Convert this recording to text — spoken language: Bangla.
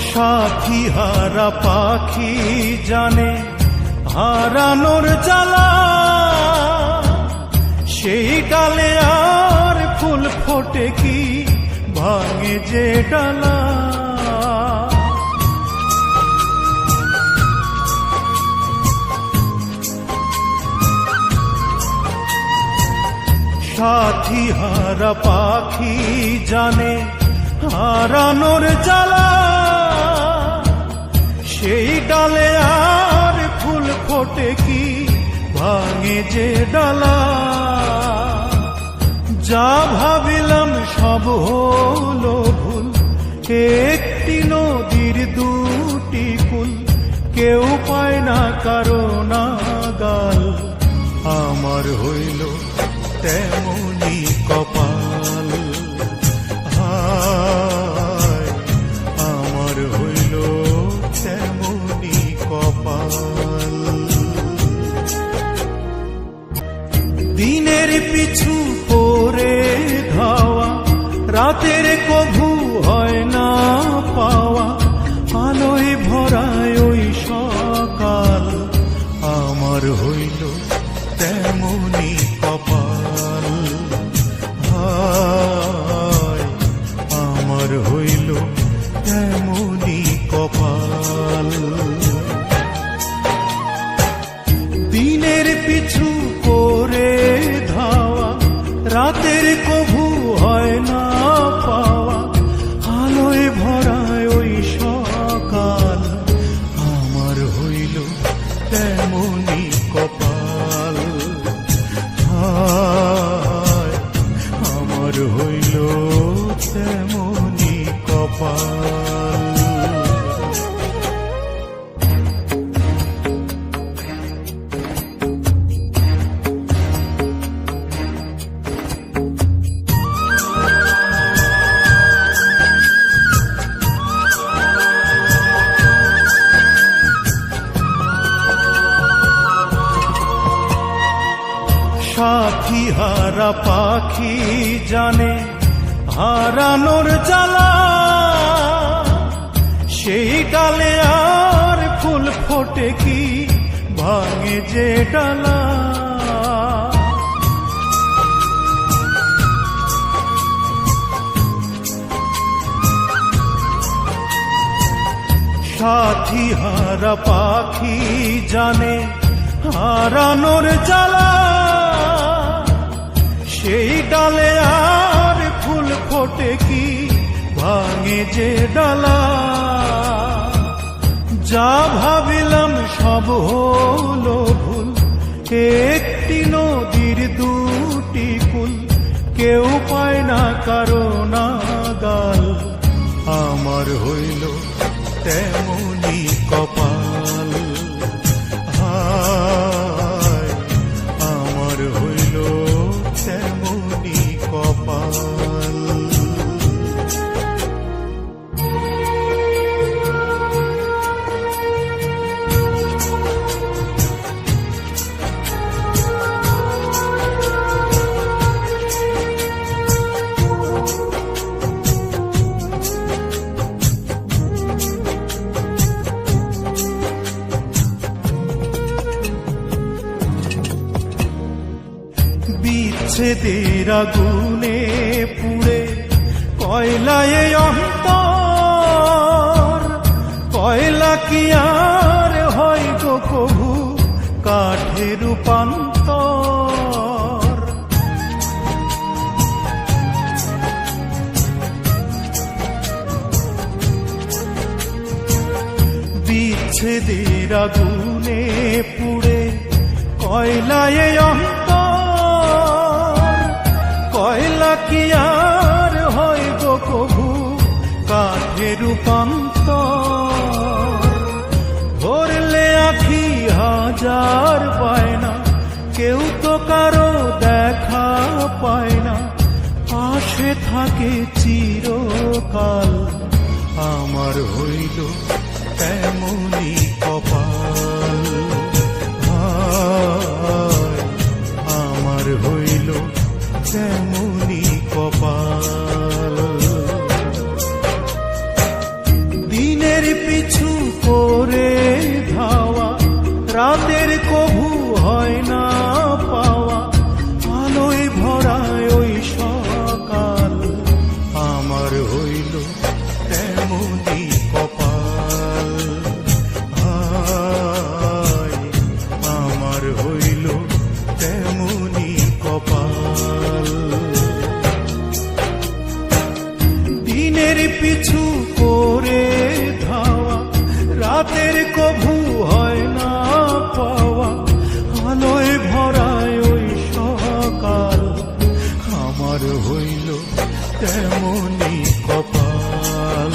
সাথী হারা পাখি জানে হারানোর জ্বালা, সেই ডালে আর ফুল ফোটে কি ভাঙে যে ডালা। সাথী হারা পাখি জানে হারানোর জ্বালা, সেই ডালে আর ফুল ফোটে কি ভাঙে যে ডালা। যা ভাবিলাম সব হলো ভুল, একটি নদীর দুটি কুল, কেউ পায় না কারো নাগাল। আমার হইল তেমনি কপাল, হায় আমার হইল তেমনি কপাল। দিনের পিছু করে ধাওয়া, রাতের কভু হয় না পাওয়া, আলোয় ভরায় ওই সকাল। আমার হইল তেমনি কপাল, হায় আমার হইল তেমনি কপাল। দিনের পিছু করে ধাওয়া, রাতের কভু হয় না পাওয়া, আলোয় ভরায় ওই সকাল। আমার হইল তেমনি কপাল, হায় আমার হইল তেমনি কপাল। সাথী হারা পাখি জানে হারানোর জ্বালা, সেই ডালে আর ফুল ফোটে কি ভাঙে যে ডালা। সাথী হারা পাখি জানে হারানোর জ্বালা, সেই ডালে আর ফুল ফোটে কি ভাঙে যে ডালা। যা ভাবিলাম সব হলো ভুল, একটি নদীর দুটি কুল, কেউ পায় না কারো নাগাল। আমার হইল তেমনি কপাল, হায় আমার হইল তেমনি কপাল। বিচ্ছেদের আগুনে পুড়ে কয়লায় অন্তর, কয়লা কি আর হয় গো কভু কাঠে রূপান্তর। বিচ্ছেদের আগুনে পুড়ে কয়লায় অন্তর, কয়লা কি আর হয় গো কভু কাঠে রূপান্তর। ধরলে আখি হাজার পায় না, কেউ তো কারো দেখা পায় না, পাশে থাকে চিরকাল। আমার হইল তেমনি কপাল, হায় আমার হইল তেমনি কপাল। দিনের পিছু করে ধাওয়া, রাতের কভু হয় না পাওয়া, আলোয় ভরায় ওই সকাল, আমার হইল তেমনি কপাল, হায় আমার হইল তেমনি কপাল। দিনের পিছু করে ধাওয়া, রাতের কভু হয় না পাওয়া, আলোয় ভরায় ওই সকাল, আমার হইল তেমনি কপাল।